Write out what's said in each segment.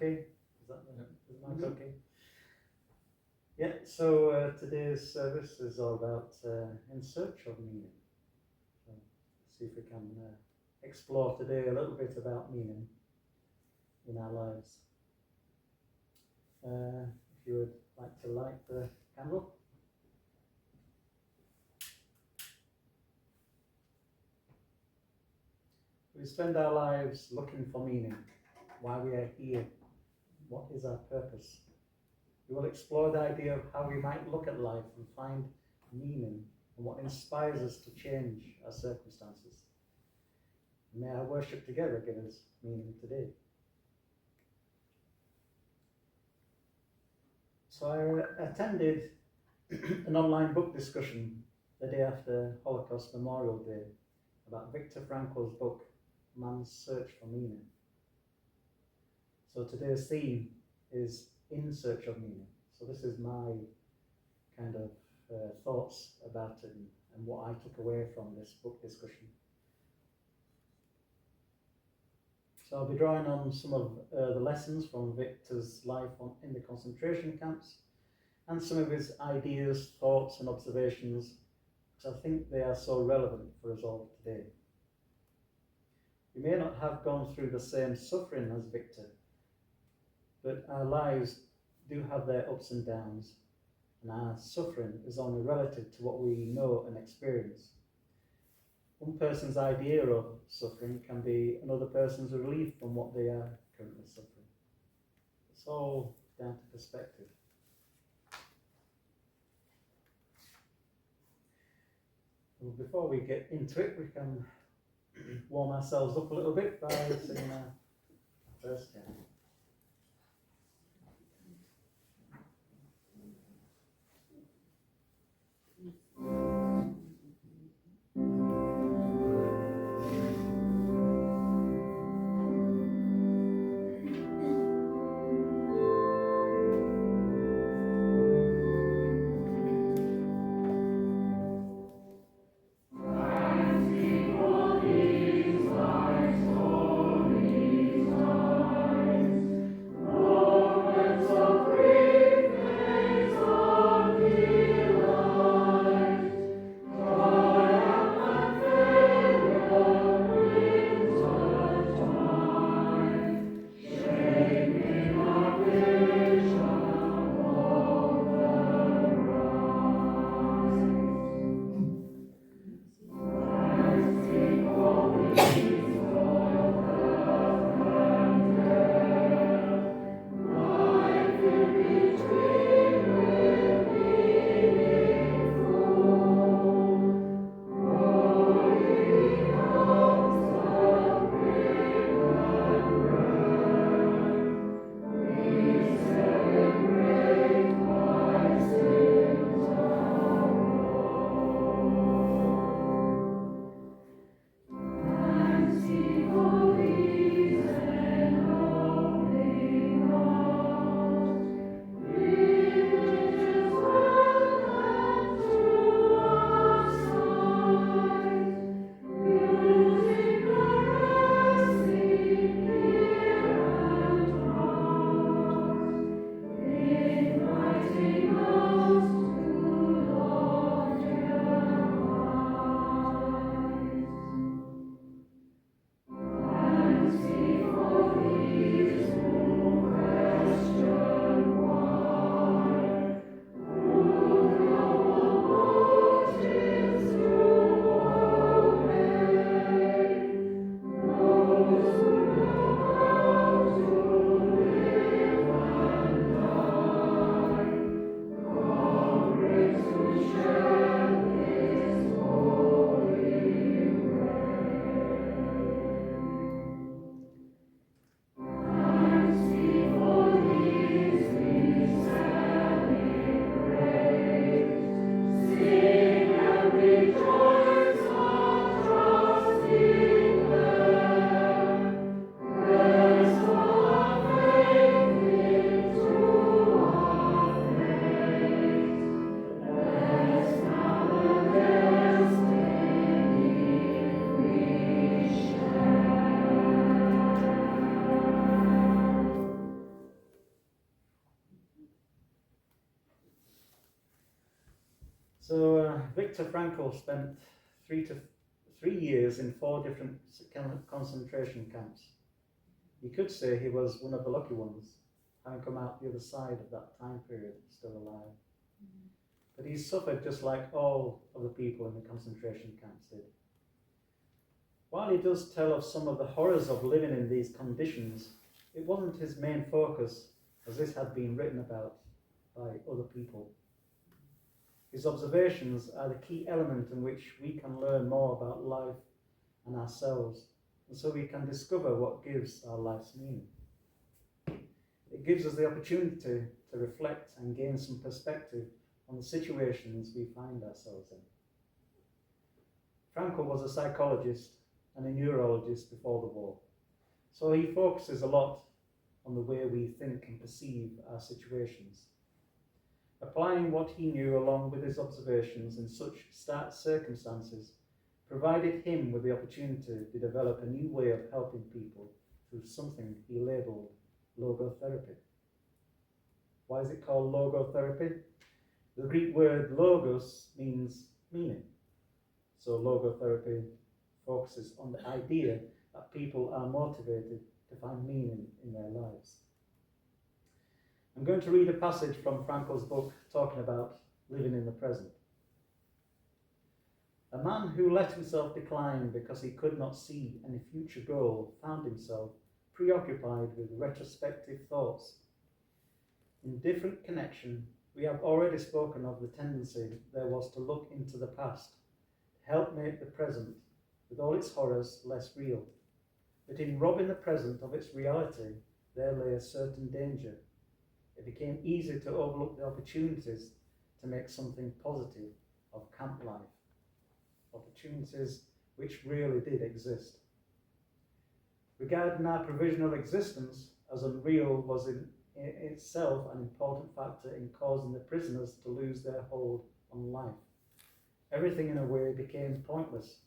okay? Is mic okay? Yeah, so today's service is all about in search of meaning. So see if we can explore today a little bit about meaning in our lives. If you would like to light the candle. We spend our lives looking for meaning, why we are here, what is our purpose. We will explore the idea of how we might look at life and find meaning and what inspires us to change our circumstances. May our worship together give us meaning today. So I attended an online book discussion the day after Holocaust Memorial Day about Viktor Frankls' book, Man's Search for Meaning. So today's theme is in search of meaning. So this is my kind of thoughts about it and what I took away from this book discussion. So I'll be drawing on some of the lessons from Viktor's life in the concentration camps and some of his ideas, thoughts and observations, because I think they are so relevant for us all today. We may not have gone through the same suffering as Viktor, but our lives do have their ups and downs, and our suffering is only relative to what we know and experience. One person's idea of suffering can be another person's relief from what they are currently suffering. It's all down to perspective. Well, before we get into it, we can warm ourselves up a little bit by singing our first hymn. So Viktor Frankl spent 3 years in 4 different concentration camps. You could say he was one of the lucky ones, having come out the other side of that time period still alive. But he suffered just like all of the people in the concentration camps did. While he does tell of some of the horrors of living in these conditions, it wasn't his main focus, as this had been written about by other people. His observations are the key element in which we can learn more about life and ourselves, and so we can discover what gives our life's meaning. It gives us the opportunity to reflect and gain some perspective on the situations we find ourselves in. Frankl was a psychologist and a neurologist before the war, so he focuses a lot on the way we think and perceive our situations. Applying what he knew along with his observations in such stark circumstances provided him with the opportunity to develop a new way of helping people through something he labelled logotherapy. Why is it called logotherapy? The Greek word logos means meaning. So logotherapy focuses on the idea that people are motivated to find meaning in their lives. I'm going to read a passage from Frankl's book talking about living in the present. A man who let himself decline because he could not see any future goal found himself preoccupied with retrospective thoughts. In different connection, we have already spoken of the tendency there was to look into the past, to help make the present, with all its horrors, less real. But in robbing the present of its reality, there lay a certain danger. It became easy to overlook the opportunities to make something positive of camp life, opportunities which really did exist. Regarding our provisional existence as unreal was in itself an important factor in causing the prisoners to lose their hold on life. Everything in a way became pointless.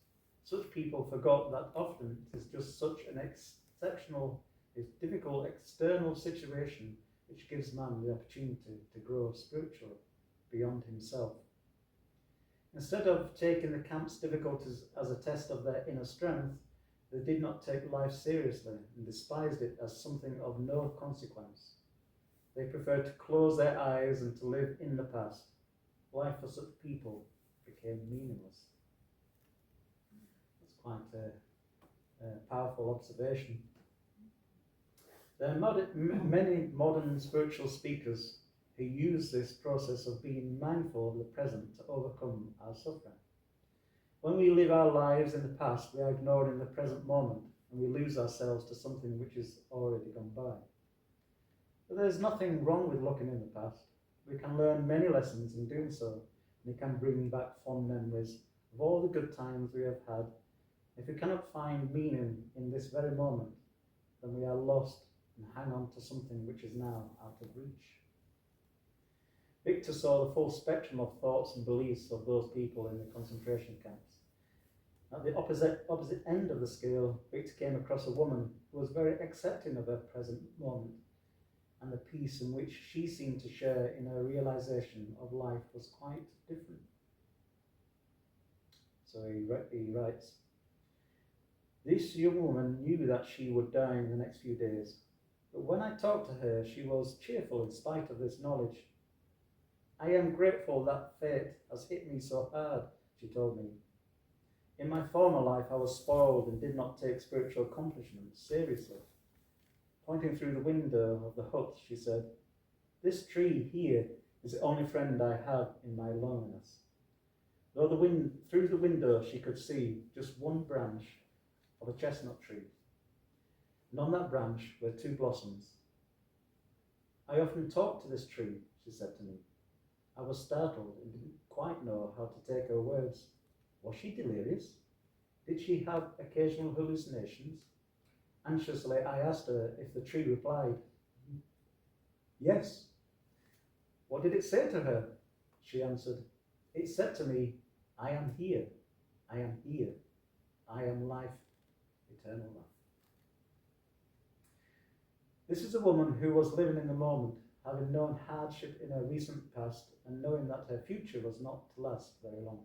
Such people forgot that often it is just such an exceptional, difficult external situation which gives man the opportunity to grow spiritually beyond himself. Instead of taking the camp's difficulties as a test of their inner strength, they did not take life seriously and despised it as something of no consequence. They preferred to close their eyes and to live in the past. Life for such people became meaningless. That's quite a powerful observation. There are many modern spiritual speakers who use this process of being mindful of the present to overcome our suffering. When we live our lives in the past, we are ignoring the present moment and we lose ourselves to something which is already gone by. But there's nothing wrong with looking in the past. We can learn many lessons in doing so, and it can bring back fond memories of all the good times we have had. If we cannot find meaning in this very moment, then we are lost and hang on to something which is now out of reach. Viktor saw the full spectrum of thoughts and beliefs of those people in the concentration camps. At the opposite end of the scale, Viktor came across a woman who was very accepting of her present moment, and the peace in which she seemed to share in her realization of life was quite different. So he writes, "This young woman knew that she would die in the next few days, but when I talked to her, she was cheerful in spite of this knowledge. I am grateful that fate has hit me so hard," she told me. "In my former life, I was spoiled and did not take spiritual accomplishments seriously." Pointing through the window of the hut, she said, "This tree here is the only friend I have in my loneliness." Through the window, she could see just one branch of a chestnut tree, and on that branch were 2 blossoms. "I often talk to this tree," she said to me. I was startled and didn't quite know how to take her words. Was she delirious? Did she have occasional hallucinations? Anxiously, I asked her if the tree replied, "Yes." "What did it say to her?" She answered, "It said to me, I am here, I am here, I am life, eternal life." This is a woman who was living in the moment, having known hardship in her recent past and knowing that her future was not to last very long.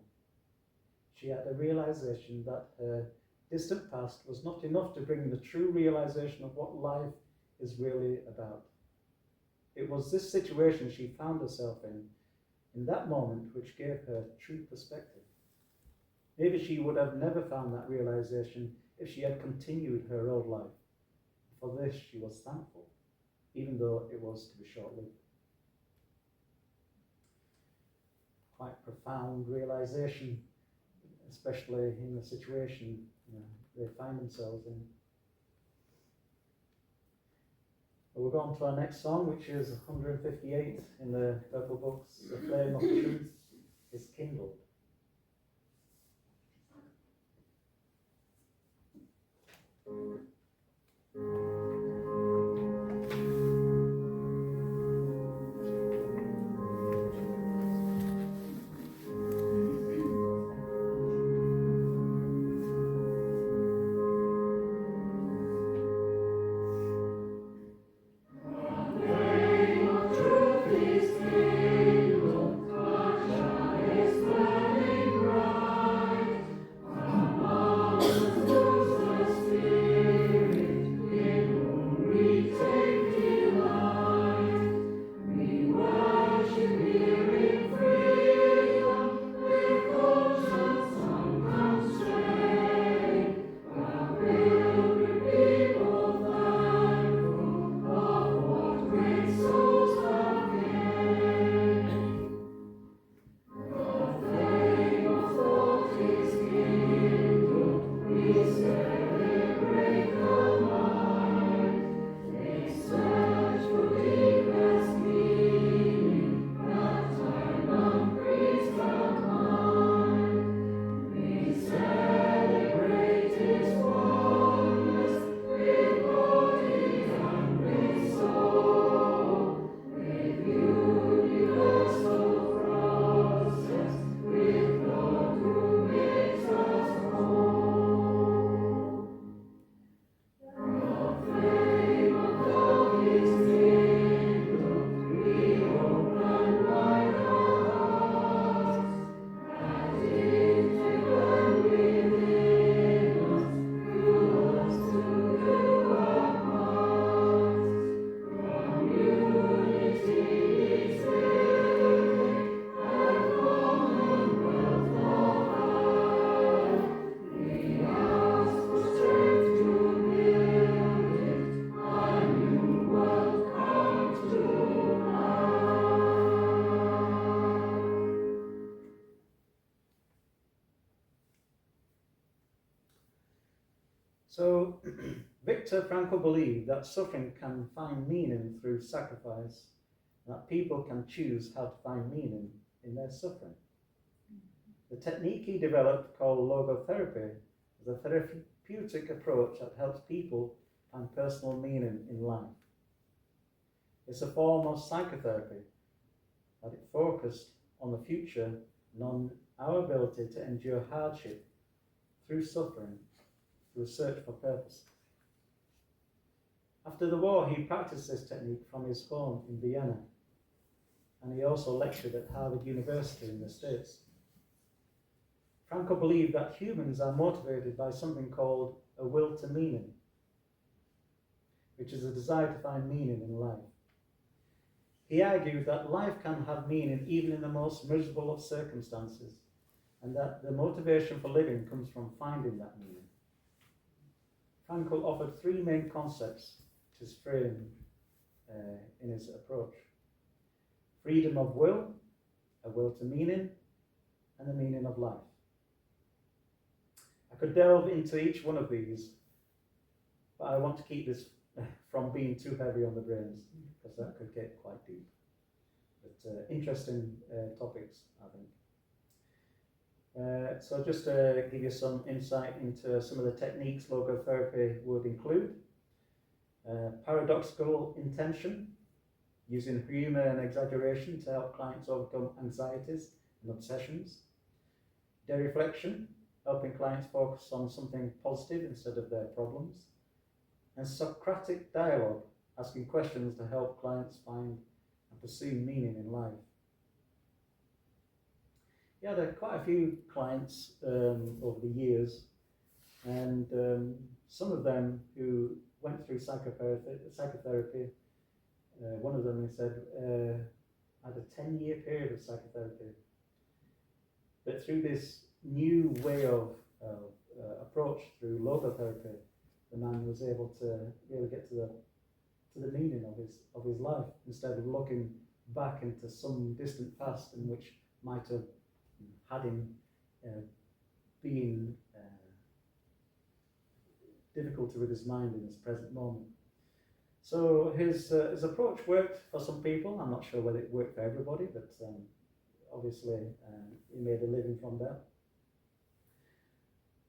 She had a realization that her distant past was not enough to bring the true realization of what life is really about. It was this situation she found herself in that moment, which gave her true perspective. Maybe she would have never found that realization if she had continued her old life. For this, she was thankful, even though it was to be short-lived. Quite profound realization, especially in the situation they find themselves in. We'll go on to our next song, which is 158 in the Purple Books. The flame of truth is kindled. So, Viktor Frankl believed that suffering can find meaning through sacrifice, and that people can choose how to find meaning in their suffering. The technique he developed, called logotherapy, is a therapeutic approach that helps people find personal meaning in life. It's a form of psychotherapy that it focused on the future and on our ability to endure hardship through suffering, through a search for purpose. After the war, he practiced this technique from his home in Vienna, and he also lectured at Harvard University in the States. Frankl believed that humans are motivated by something called a will to meaning, which is a desire to find meaning in life. He argued that life can have meaning even in the most miserable of circumstances, and that the motivation for living comes from finding that meaning. Frankl offered three main concepts to frame in his approach: freedom of will, a will to meaning, and the meaning of life. I could delve into each one of these, but I want to keep this from being too heavy on the brains, because that could get quite deep. But interesting topics, I think. So just to give you some insight into some of the techniques logotherapy would include: paradoxical intention, using humor and exaggeration to help clients overcome anxieties and obsessions; dereflection, helping clients focus on something positive instead of their problems; and Socratic dialogue, asking questions to help clients find pursue meaning in life. He had quite a few clients over the years, and some of them who went through psychotherapy. One of them, he said, had a 10-year period of psychotherapy. But through this new way of approach through logotherapy, the man was able to really get to the meaning of his life, instead of looking back into some distant past in which might have had him being difficulty with his mind in this present moment. So his approach worked for some people. I'm not sure whether it worked for everybody, but obviously he made a living from that.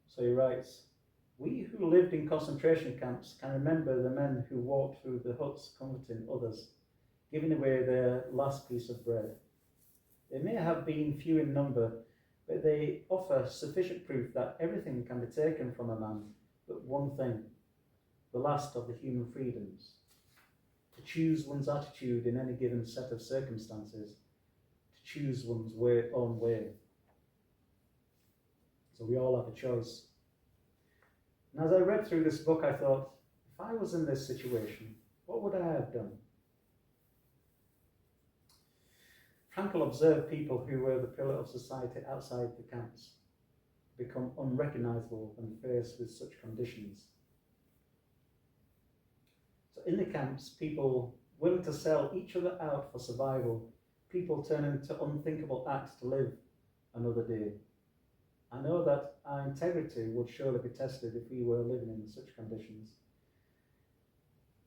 So he writes, "We who lived in concentration camps can remember the men who walked through the huts comforting others, giving away their last piece of bread. They may have been few in number, but they offer sufficient proof that everything can be taken from a man but one thing, the last of the human freedoms, to choose one's attitude in any given set of circumstances, to choose one's own way." So we all have a choice. And as I read through this book, I thought, if I was in this situation, what would I have done? Frankl observed people who were the pillar of society outside the camps become unrecognizable when faced with such conditions. So in the camps, people willing to sell each other out for survival, people turning to unthinkable acts to live another day. I know that our integrity would surely be tested if we were living in such conditions.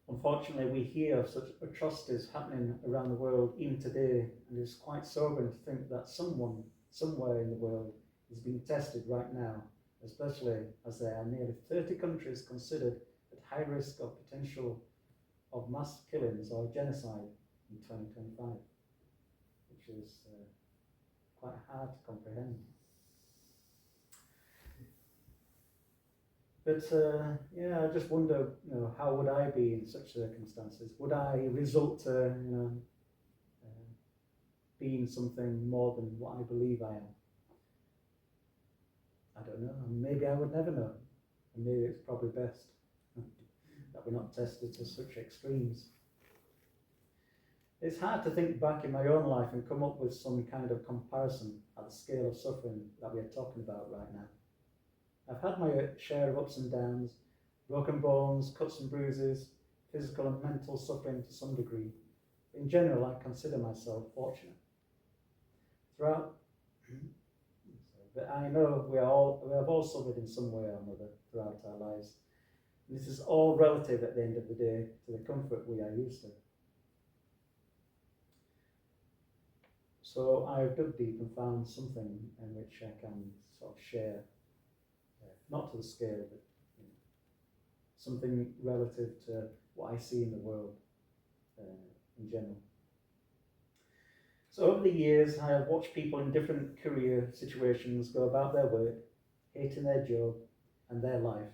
Unfortunately, we hear of such atrocities happening around the world even today, and it's quite sobering to think that someone, somewhere in the world, is being tested right now, especially as there are nearly 30 countries considered at high risk of potential of mass killings or genocide in 2025, which is quite hard to comprehend. But I just wonder, how would I be in such circumstances? Would I result to, being something more than what I believe I am? I don't know. Maybe I would never know. And maybe it's probably best that we're not tested to such extremes. It's hard to think back in my own life and come up with some kind of comparison at the scale of suffering that we are talking about right now. I've had my share of ups and downs, broken bones, cuts and bruises, physical and mental suffering to some degree. But in general, I consider myself fortunate. But I know we have all suffered in some way or another throughout our lives. And this is all relative at the end of the day to the comfort we are used to. So I've dug deep and found something in which I can sort of share. Not to the scale, but something relative to what I see in the world in general. So over the years, I have watched people in different career situations go about their work, hating their job and their life.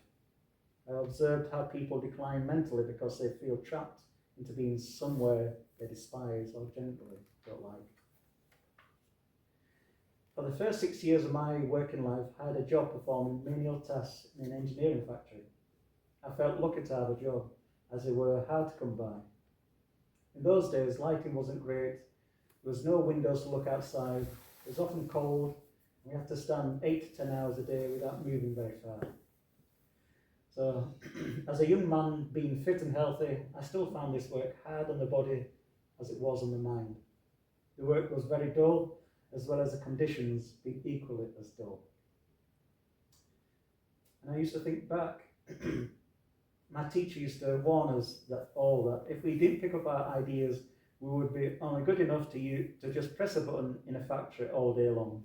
I observed how people decline mentally because they feel trapped into being somewhere they despise or generally don't like. For the first 6 years of my working life, I had a job performing menial tasks in an engineering factory. I felt lucky to have a job, as they were hard to come by. In those days, lighting wasn't great, there was no windows to look outside, it was often cold, and we had to stand 8 to 10 hours a day without moving very far. So, as a young man being fit and healthy, I still found this work hard on the body as it was on the mind. The work was very dull, as well as the conditions being equally as dull. And I used to think back, my teacher used to warn us that if we didn't pick up our ideas, we would be only good enough to just press a button in a factory all day long.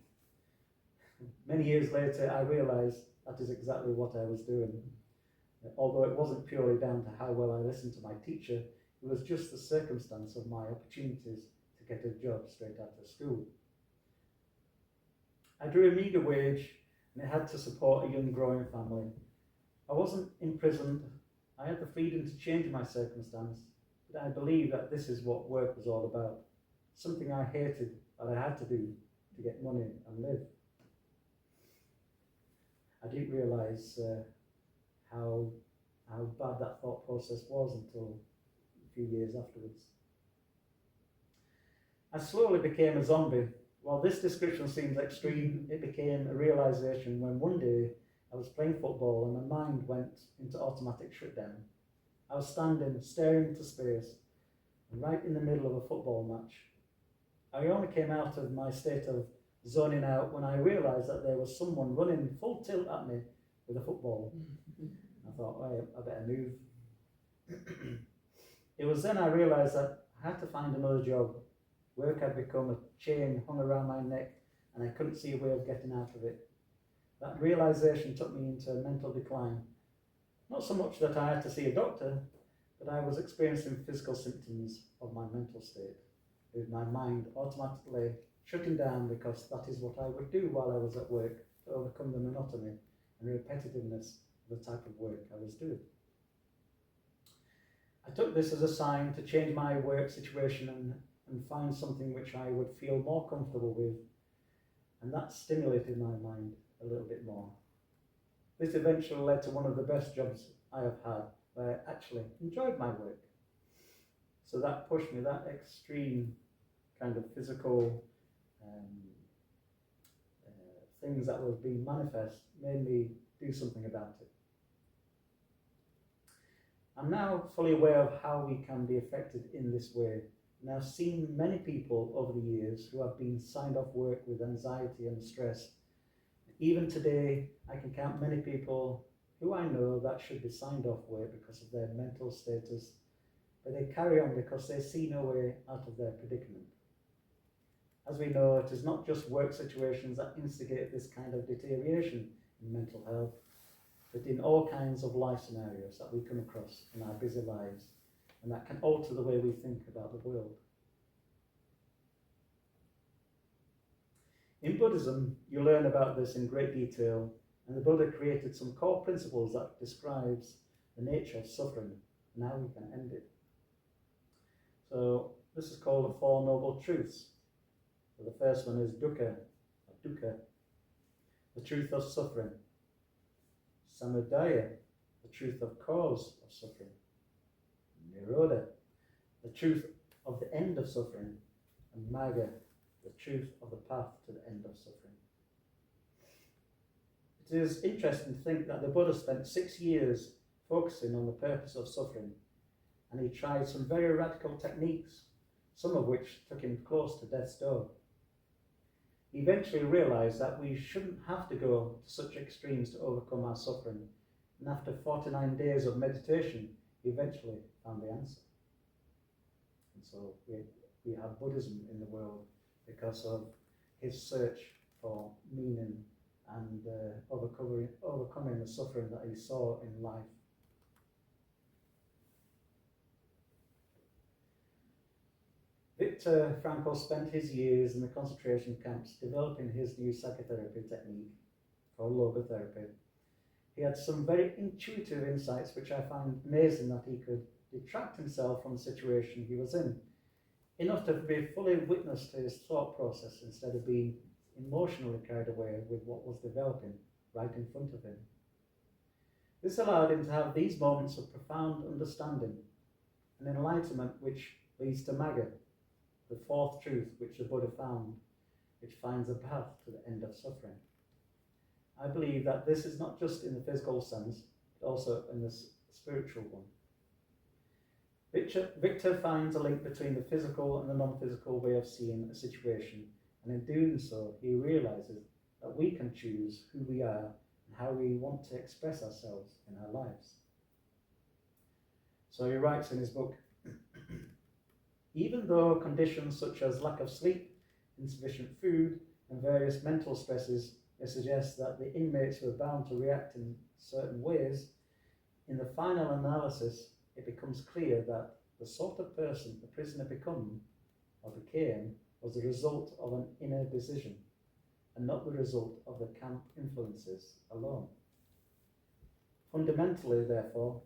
Many years later, I realised that is exactly what I was doing. Although it wasn't purely down to how well I listened to my teacher, it was just the circumstance of my opportunities to get a job straight after school. I drew a meagre wage and it had to support a young growing family. I wasn't imprisoned, I had the freedom to change my circumstance, but I believed that this is what work was all about, something I hated that I had to do to get money and live. I didn't realise how bad that thought process was until a few years afterwards. I slowly became a zombie. While this description seems extreme, it became a realisation when one day I was playing football and my mind went into automatic shutdown. I was standing, staring into space, right in the middle of a football match. I only came out of my state of zoning out when I realised that there was someone running full tilt at me with a football. I thought, oh, I better move. It was then I realised that I had to find another job. Work had become a chain hung around my neck and I couldn't see a way of getting out of it. That realisation took me into a mental decline. Not so much that I had to see a doctor, but I was experiencing physical symptoms of my mental state, with my mind automatically shutting down because that is what I would do while I was at work to overcome the monotony and repetitiveness of the type of work I was doing. I took this as a sign to change my work situation and find something which I would feel more comfortable with, and that stimulated my mind a little bit more. This eventually led to one of the best jobs I have had, where I actually enjoyed my work. So that pushed me, that extreme kind of physical things that was being manifest made me do something about it. I'm now fully aware of how we can be affected in this way. And I've seen many people over the years who have been signed off work with anxiety and stress. Even today, I can count many people who I know that should be signed off work because of their mental status, but they carry on because they see no way out of their predicament. As we know, it is not just work situations that instigate this kind of deterioration in mental health, but in all kinds of life scenarios that we come across in our busy lives, and that can alter the way we think about the world. In Buddhism, you learn about this in great detail, and the Buddha created some core principles that describes the nature of suffering and how we can end it. So this is called the Four Noble Truths. So the first one is dukkha, the truth of suffering. Samudaya, the truth of cause of suffering. Nirodha, the truth of the end of suffering. And magga, the truth of the path to the end of suffering. It is interesting to think that the Buddha spent 6 years focusing on the purpose of suffering, and he tried some very radical techniques, some of which took him close to death's door. He eventually realised that we shouldn't have to go to such extremes to overcome our suffering, and after 49 days of meditation, he eventually found the answer. And so we have Buddhism in the world because of his search for meaning and overcoming the suffering that he saw in life. Viktor Frankls spent his years in the concentration camps developing his new psychotherapy technique called logotherapy. He had some very intuitive insights which I find amazing, that he could detract himself from the situation he was in, enough to be fully witness to his thought process instead of being emotionally carried away with what was developing right in front of him. This allowed him to have these moments of profound understanding and enlightenment, which leads to magga, the fourth truth which the Buddha found, which finds a path to the end of suffering. I believe that this is not just in the physical sense, but also in the spiritual one. Viktor finds a link between the physical and the non-physical way of seeing a situation, and in doing so, he realizes that we can choose who we are and how we want to express ourselves in our lives. So he writes in his book, even though conditions such as lack of sleep, insufficient food, and various mental stresses may suggest that the inmates were bound to react in certain ways, in the final analysis, it becomes clear that the sort of person the prisoner became was the result of an inner decision, and not the result of the camp influences alone. Fundamentally, therefore,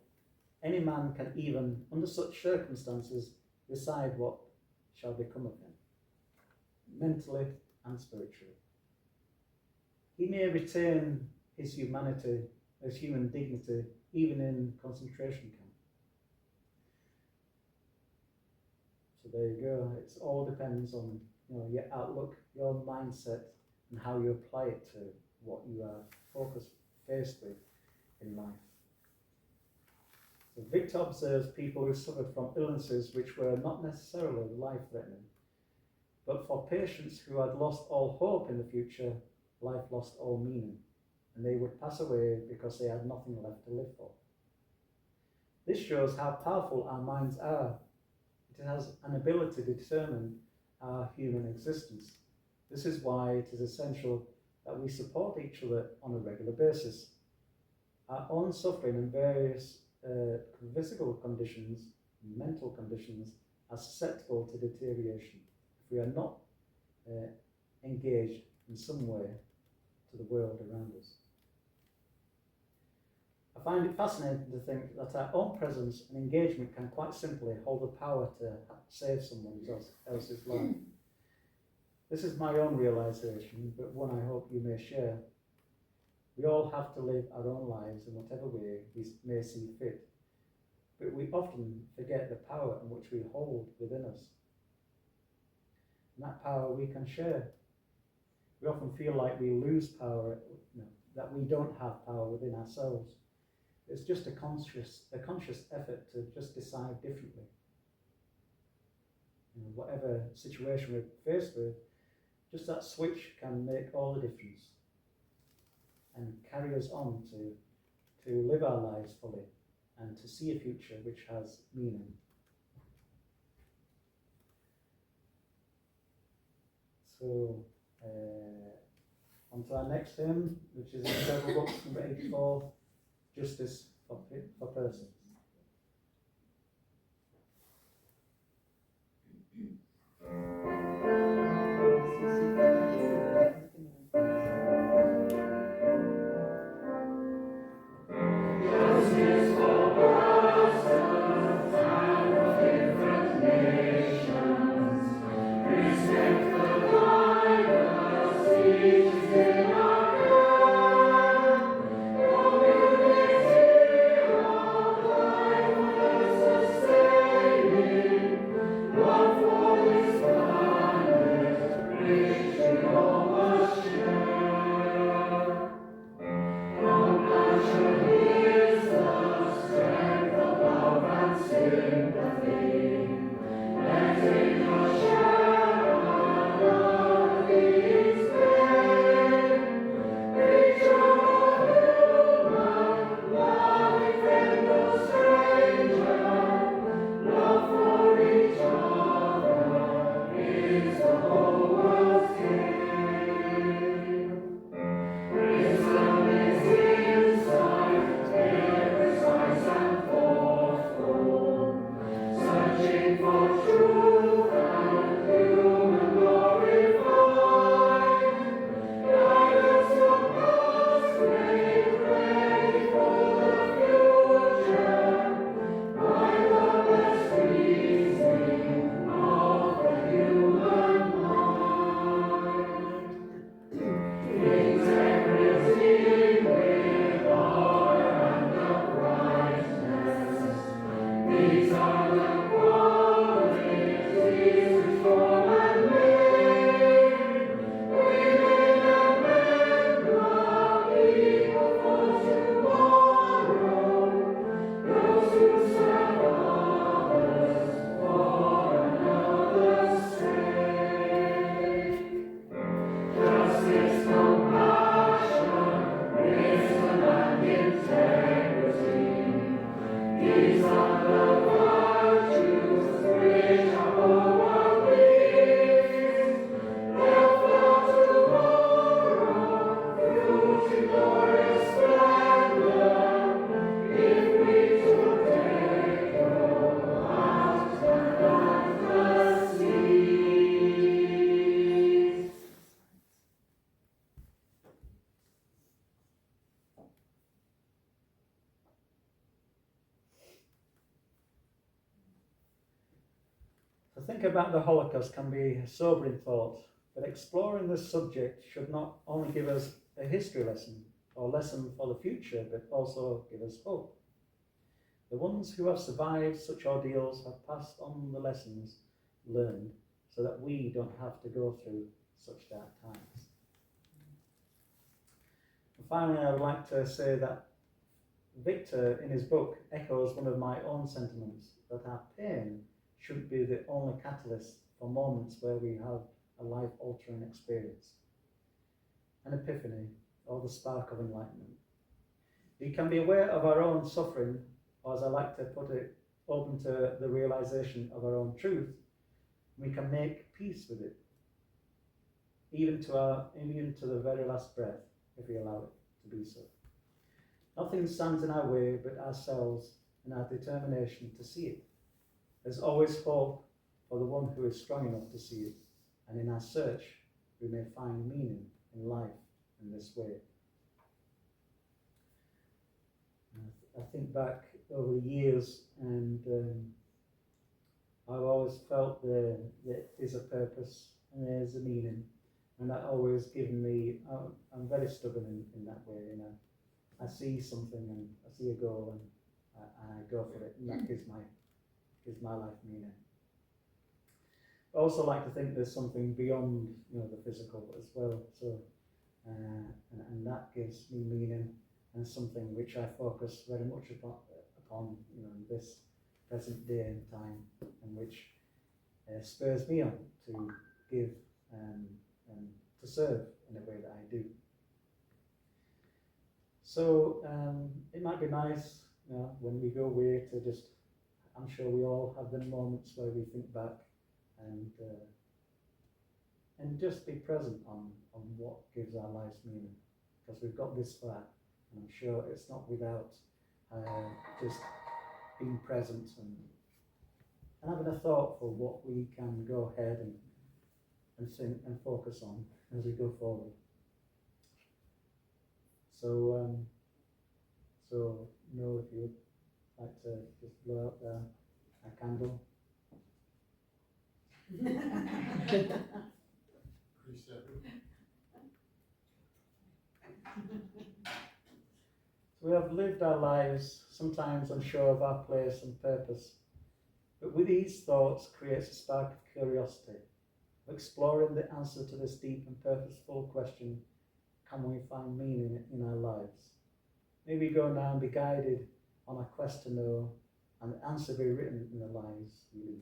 any man can even, under such circumstances, decide what shall become of him. mentally and spiritually. He may retain his humanity, his human dignity, even in concentration camp. So there you go. It all depends on your outlook, your mindset, and how you apply it to what you are faced with in life. So Viktor observes people who suffered from illnesses which were not necessarily life-threatening, but for patients who had lost all hope in the future, life lost all meaning, and they would pass away because they had nothing left to live for. This shows how powerful our minds are. It has an ability to determine our human existence. This is why it is essential that we support each other on a regular basis. Our own suffering and various physical conditions, mental conditions, are susceptible to deterioration if we are not engaged in some way to the world around us. I find it fascinating to think that our own presence and engagement can quite simply hold the power to save someone else's life. This is my own realization, but one I hope you may share. We all have to live our own lives in whatever way we may see fit, but we often forget the power in which we hold within us. And that power we can share. We often feel like we lose power, that we don't have power within ourselves. It's just a conscious effort to just decide differently. Whatever situation we're faced with, just that switch can make all the difference and carry us on to live our lives fully and to see a future which has meaning. So, on to our next hymn, which is in Several Books, number 84, Justice for Persons. To think about the Holocaust can be a sobering thought, But exploring this subject should not only give us a history lesson or lesson for the future, but also give us hope. The ones who have survived such ordeals have passed on the lessons learned so that we don't have to go through such dark times. And finally, I would like to say that Viktor, in his book, echoes one of my own sentiments, that our pain shouldn't be the only catalyst for moments where we have a life-altering experience, an epiphany, or the spark of enlightenment. We can be aware of our own suffering, or as I like to put it, open to the realization of our own truth. We can make peace with it, even to the very last breath, if we allow it to be so. Nothing stands in our way but ourselves and our determination to see it. There's always hope for the one who is strong enough to see it, and in our search, we may find meaning in life in this way. I think back over the years, and I've always felt there is a purpose and there's a meaning, and that always given me. I'm very stubborn in that way. You know, I see something and I see a goal, and I go for it, and that gives my life meaning. I also like to think there's something beyond, the physical as well. So, and that gives me meaning, and something which I focus very much upon, in this present day and time, and which spurs me on to give and to serve in a way that I do. So it might be nice, when we go away to just, I'm sure we all have the moments where we think back and just be present on what gives our lives meaning, because we've got this far, and I'm sure it's not without just being present and having a thought for what we can go ahead and think and focus on as we go forward. So, if you would like to just blow out a candle. So we have lived our lives sometimes unsure of our place and purpose, but with these thoughts creates a spark of curiosity, exploring the answer to this deep and purposeful question: can we find meaning in our lives? May we go now and be guided on a quest to know, and the answer be written in the lives we lead.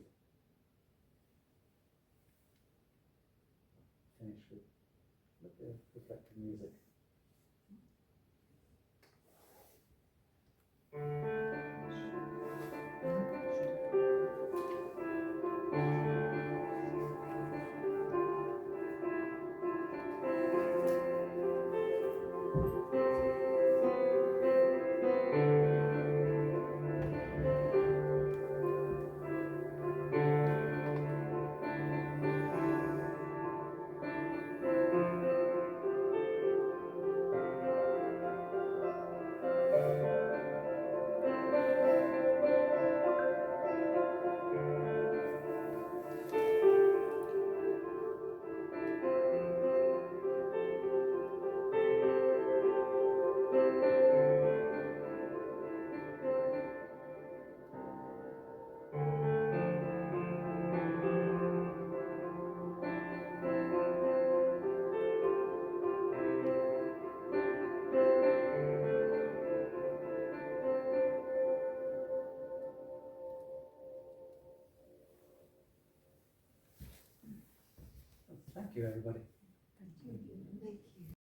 Finish with the reflective music. Thank you, everybody. Thank you.